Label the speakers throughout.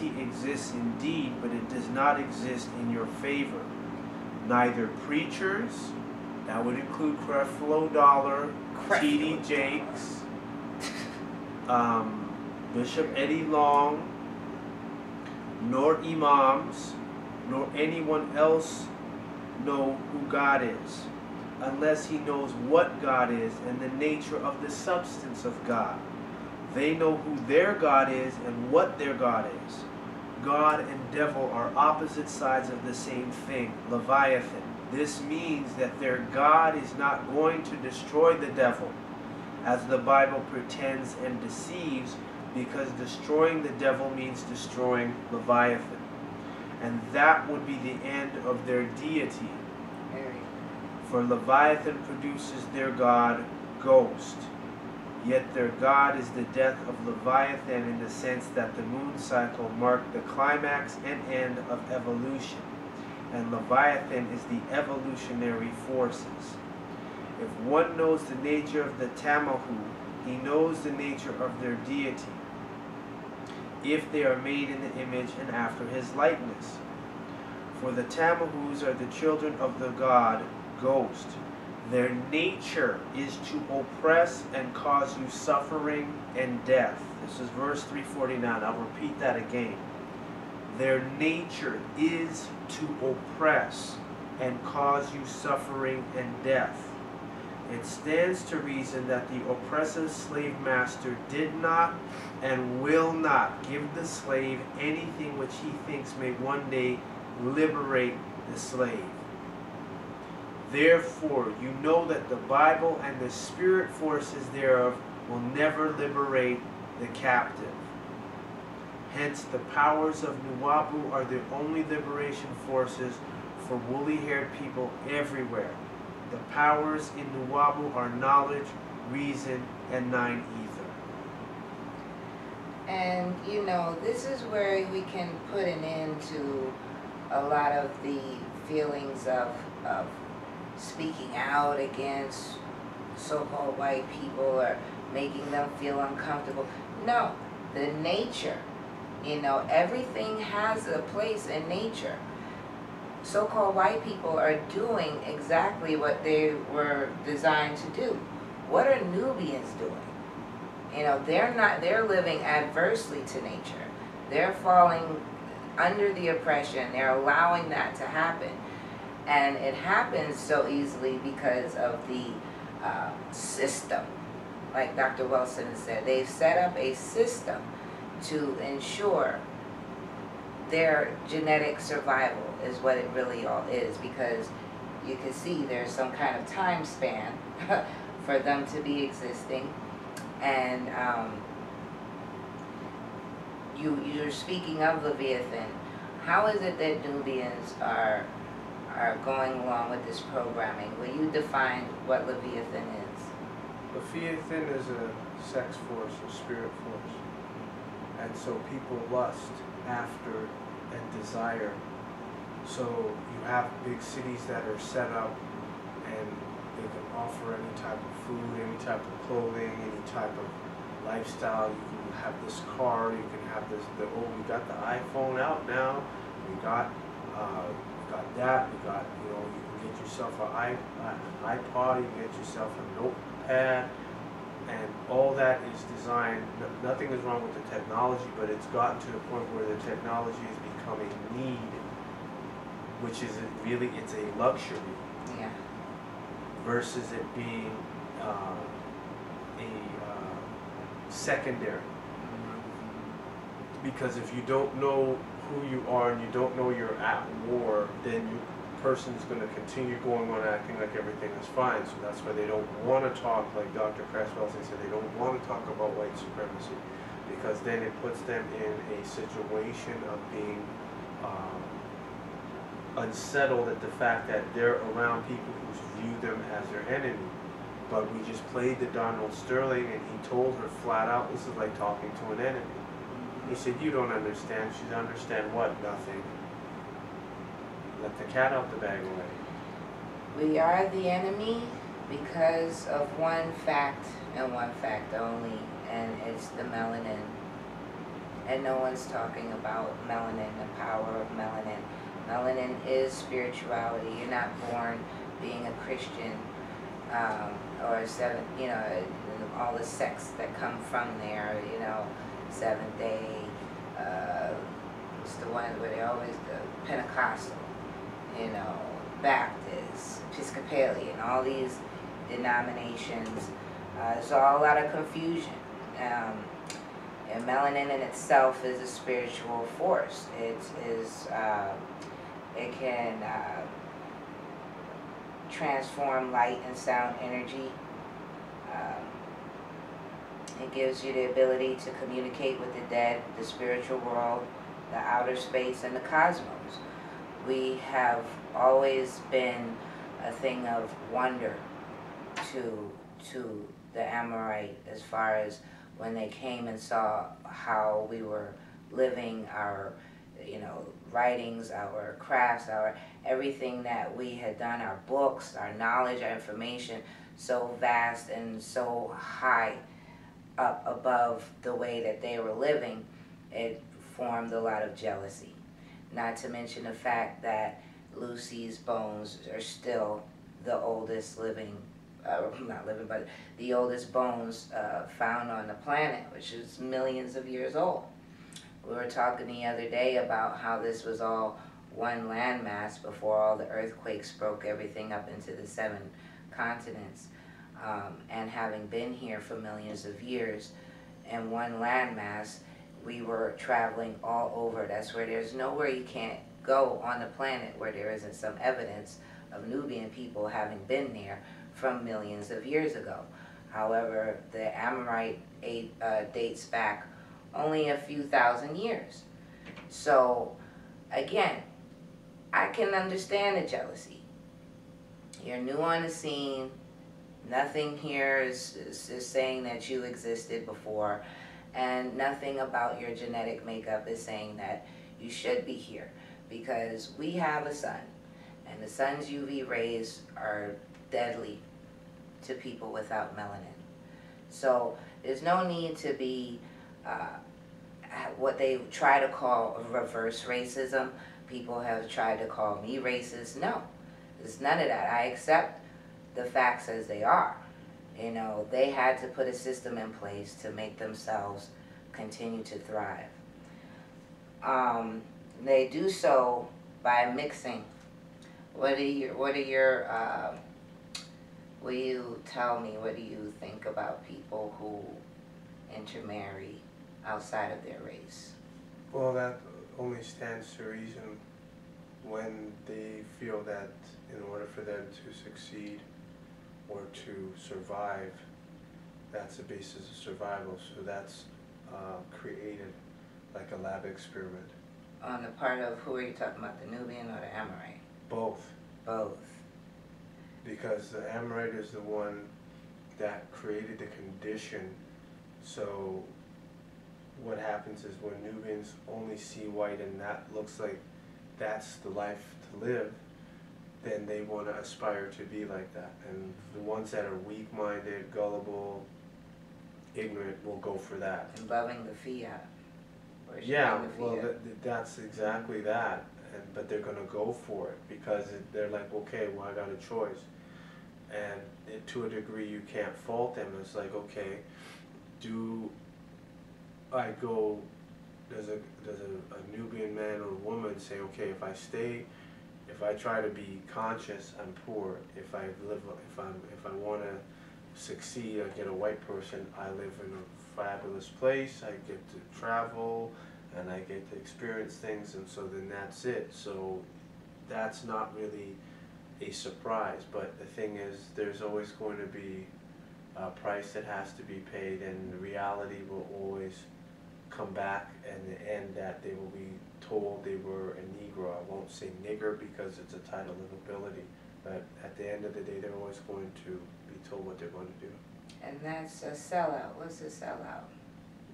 Speaker 1: deity exists indeed, but it does not exist in your favor. Neither preachers, that would include Creflo Dollar, T.D. Jakes, Bishop Eddie Long, nor imams, nor anyone else know who God is, unless he knows what God is and the nature of the substance of God. They know who their God is and what their God is. God and devil are opposite sides of the same thing, Leviathan. This means that their God is not going to destroy the devil, as the Bible pretends and deceives, because destroying the devil means destroying Leviathan. And that would be the end of their deity. For Leviathan produces their god, Ghost. Yet their god is the death of Leviathan in the sense that the moon cycle marked the climax and end of evolution. And Leviathan is the evolutionary forces. If one knows the nature of the Tamahu, he knows the nature of their deity, if they are made in the image and after his likeness. For the Tamahus are the children of the god, Ghost. Their nature is to oppress and cause you suffering and death. This is verse 349. I'll repeat that again. Their nature is to oppress and cause you suffering and death. It stands to reason that the oppressive slave master did not and will not give the slave anything which he thinks may one day liberate the slave. Therefore, you know that the Bible and the spirit forces thereof will never liberate the captive. Hence, the powers of Nanya-Shaabu are the only liberation forces for woolly-haired people everywhere. The powers in Nanya-Shaabu are knowledge, reason, and nine ether.
Speaker 2: And, you know, this is where we can put an end to a lot of the feelings of speaking out against so-called white people or making them feel uncomfortable. No, the nature, you know, everything has a place in nature. So-called white people are doing exactly what they were designed to do. What are Nubians doing? You know, they're living adversely to nature. They're falling under the oppression. They're allowing that to happen. And it happens so easily because of the system. Like Dr. Wilson said, they've set up a system to ensure their genetic survival is what it really all is, because you can see there's some kind of time span for them to be existing. And you're speaking of Leviathan. How is it that Nubians are going along with this programming? Will you define what Leviathan is?
Speaker 1: Leviathan is a sex force, a spirit force. And so people lust after and desire. So you have big cities that are set up and they can offer any type of food, any type of clothing, any type of lifestyle. You can have this car, you can have this, we got the iPhone out now, we got that, we got, you know, you can get yourself an iPod, you can get yourself a notepad, and all that is designed, nothing is wrong with the technology, but it's gotten to the point where the technology is becoming need, which is really, it's a luxury.
Speaker 2: Yeah.
Speaker 1: Versus it being a secondary. Because if you don't know who you are and you don't know you're at war, then your person is going to continue going on acting like everything is fine. So that's why they don't want to talk, like Dr. Creswell said, they don't want to talk about white supremacy, because then it puts them in a situation of being unsettled at the fact that they're around people who view them as their enemy. But we just played the Donald Sterling, and he told her flat out, this is like talking to an enemy. He said, you don't understand. She said, understand what? Nothing. Let the cat out the bag away.
Speaker 2: We are the enemy because of one fact and one fact only, and it's the melanin. and no one's talking about melanin, the power of melanin. Melanin is spirituality. You're not born being a Christian or seven, all the sects that come from there, Seventh Day, it's the ones where they always, the Pentecostal, Baptist, Episcopalian, all these denominations. There's all a lot of confusion. And melanin in itself is a spiritual force. It can transform light and sound energy. It gives you the ability to communicate with the dead, the spiritual world, the outer space, and the cosmos. We have always been a thing of wonder to the Amorite, as far as when they came and saw how we were living, our writings, our crafts, our everything that we had done, our books, our knowledge, our information, so vast and so high up above the way that they were living. It formed a lot of jealousy. Not to mention the fact that Lucy's bones are still the oldest living, not living, but the oldest bones found on the planet, which is millions of years old. We were talking the other day about how this was all one landmass before all the earthquakes broke everything up into the 7 continents. And having been here for millions of years in one landmass, we were traveling all over. That's where there's nowhere you can't go on the planet where there isn't some evidence of Nubian people having been there from millions of years ago. However, the Amorite dates back only a few thousand years. So, again, I can understand the jealousy. You're new on the scene. Nothing here is saying that you existed before, and nothing about your genetic makeup is saying that you should be here, because we have a sun, and the sun's UV rays are deadly to people without melanin. So there's no need to be what they try to call reverse racism. People have tried to call me racist. No, there's none of that. I accept the facts as they are. They had to put a system in place to make themselves continue to thrive. They do so by mixing. Will you tell me, what do you think about people who intermarry outside of their race?
Speaker 1: Well, that only stands to reason when they feel that in order for them to succeed or to survive, that's the basis of survival. So that's created like a lab experiment.
Speaker 2: On the part of, who are you talking about, the Nubian or the Amorite?
Speaker 1: Both.
Speaker 2: Both.
Speaker 1: Because the Amorite is the one that created the condition. So what happens is when Nubians only see white and that looks like that's the life to live, then they want to aspire to be like that. And the ones that are weak-minded, gullible, ignorant will go for that.
Speaker 2: And loving the fiat.
Speaker 1: Yeah, well, that's exactly that. But they're going to go for it because they're like, okay, well, I got a choice. And to a degree, you can't fault them. It's like, okay, do I go, does a Nubian man or woman say, okay, if I try to be conscious, I'm poor. If I want to succeed, I get a white person. I live in a fabulous place. I get to travel, and I get to experience things, and so then that's it. So that's not really a surprise. But the thing is, there's always going to be a price that has to be paid, and the reality will always come back in the end that they will be told they were a Negro. I won't say nigger because it's a title of ability, but at the end of the day, they're always going to be told what they're going to do.
Speaker 2: And that's a sellout. What's a sellout?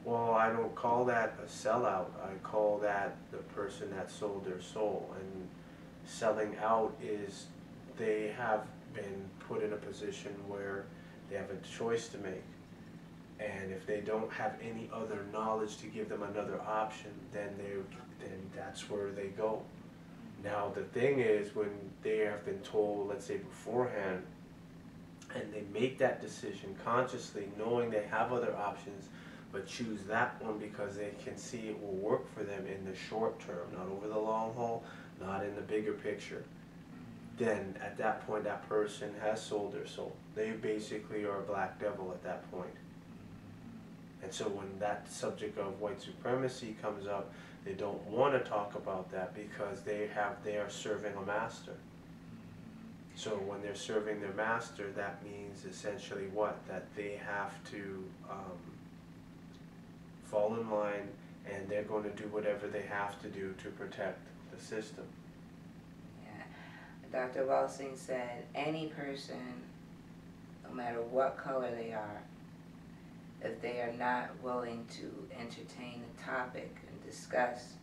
Speaker 1: Well, I don't call that a sellout. I call that the person that sold their soul. And selling out is they have been put in a position where they have a choice to make. And if they don't have any other knowledge to give them another option, then that's where they go. Now the thing is, when they have been told, let's say beforehand, and they make that decision consciously, knowing they have other options, but choose that one because they can see it will work for them in the short term, not over the long haul, not in the bigger picture, then at that point that person has sold their soul. They basically are a black devil at that point. And so when that subject of white supremacy comes up, they don't want to talk about that because they are serving a master. So when they're serving their master, that means essentially what? That they have to fall in line, and they're going to do whatever they have to do to protect the system.
Speaker 2: Yeah. Dr. Walsing said any person, no matter what color they are, if they are not willing to entertain the topic and discuss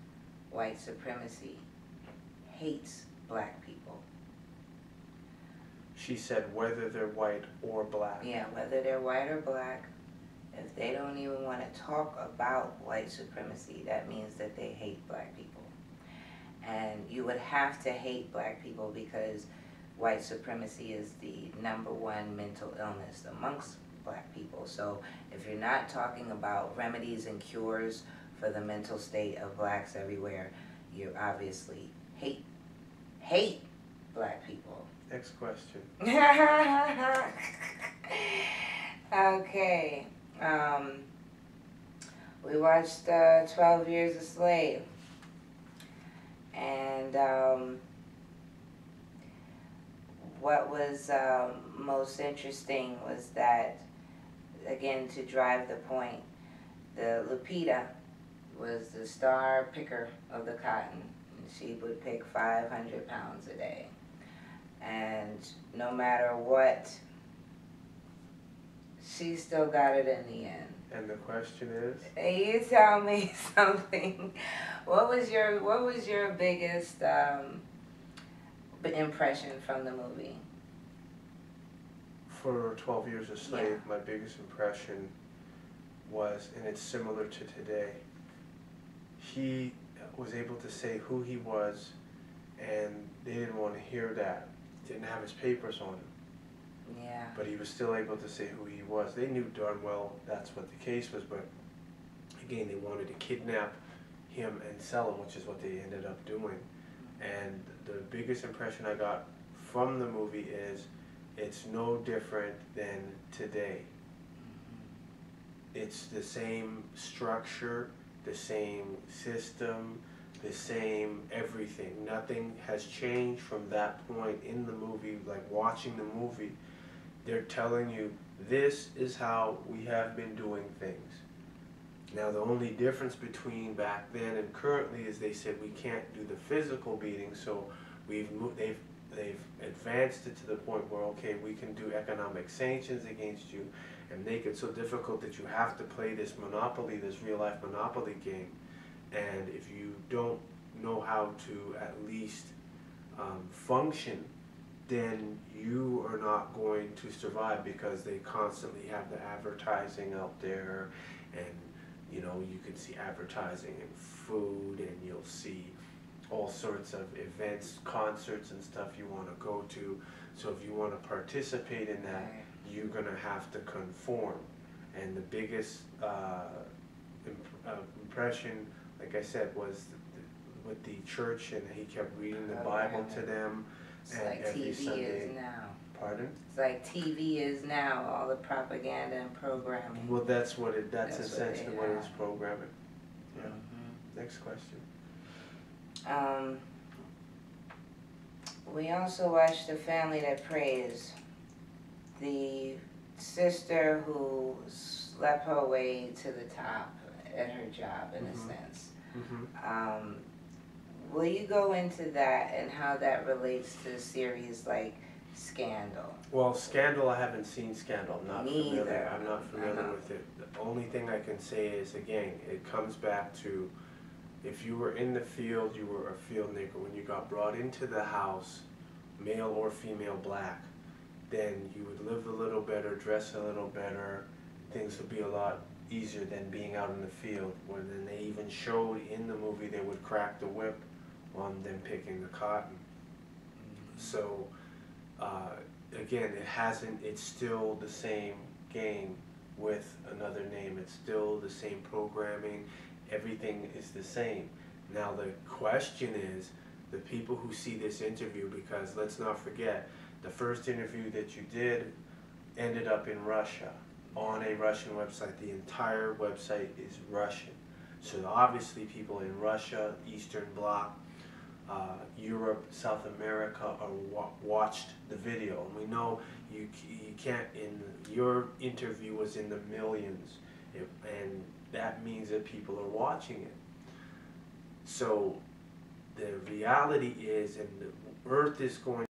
Speaker 2: white supremacy, hates black people.
Speaker 1: She said whether they're white or black.
Speaker 2: Yeah, whether they're white or black, if they don't even want to talk about white supremacy, that means that they hate black people. And you would have to hate black people because white supremacy is the #1 mental illness amongst black people. So if you're not talking about remedies and cures for the mental state of blacks everywhere, you obviously hate black people.
Speaker 1: Next question.
Speaker 2: Okay. We watched 12 Years a Slave. And what was most interesting was that, again, to drive the point, the Lupita was the star picker of the cotton. And she would pick 500 pounds a day. And no matter what, she still got it in the end.
Speaker 1: And the question is?
Speaker 2: You tell me something. What was your biggest impression from the movie?
Speaker 1: For 12 Years a Slave,
Speaker 2: Yeah.
Speaker 1: my biggest impression was, and it's similar to today, he was able to say who he was, and they didn't want to hear that. Didn't have his papers on him.
Speaker 2: Yeah.
Speaker 1: But he was still able to say who he was. They knew darn well that's what the case was, but again, they wanted to kidnap him and sell him, which is what they ended up doing. And the biggest impression I got from the movie is it's no different than today. It's the same structure, the same system, the same everything. Nothing has changed from that point in the movie. Like watching the movie, they're telling you this is how we have been doing things. Now the only difference between back then and currently is they said we can't do the physical beating, so they've advanced it to the point where, okay, we can do economic sanctions against you and make it so difficult that you have to play this monopoly, this real life monopoly game. And if you don't know how to at least function, then you are not going to survive, because they constantly have the advertising out there, and you know, you can see advertising in food, and you'll see all sorts of events, concerts and stuff you want to go to. So if you want to participate in that, you're going to have to conform. And the biggest impression, like I said, was with the church, and he kept reading the Bible to them.
Speaker 2: It's
Speaker 1: and
Speaker 2: like
Speaker 1: every
Speaker 2: TV
Speaker 1: Sunday,
Speaker 2: is now.
Speaker 1: Pardon?
Speaker 2: It's like TV is now, all the propaganda and programming.
Speaker 1: Well, that's essentially what it's
Speaker 2: have.
Speaker 1: programming. Yeah.
Speaker 2: Mm-hmm.
Speaker 1: Next question.
Speaker 2: We also watched A Family That Prays. The sister who slept her way to the top at her job, in a sense.
Speaker 1: Mm-hmm.
Speaker 2: Will you go into that and how that relates to series like Scandal?
Speaker 1: Well, Scandal, I haven't seen Scandal. I'm not
Speaker 2: Me
Speaker 1: familiar.
Speaker 2: either.
Speaker 1: I'm not familiar with it. The only thing I can say is, again, it comes back to, if you were in the field, you were a field nigger. When you got brought into the house, male or female, black, then you would live a little better, dress a little better, things would be a lot easier than being out in the field, where then they even showed in the movie they would crack the whip on them picking the cotton. So again, it's still the same game with another name. It's still the same programming. Everything is the same. Now the question is, the people who see this interview, because let's not forget, the first interview that you did ended up in Russia, on a Russian website. The entire website is Russian. So obviously people in Russia, Eastern Bloc, Europe, South America watched the video. And we know you can't, your interview was in the millions, and that means that people are watching it. So the reality is, and the earth is going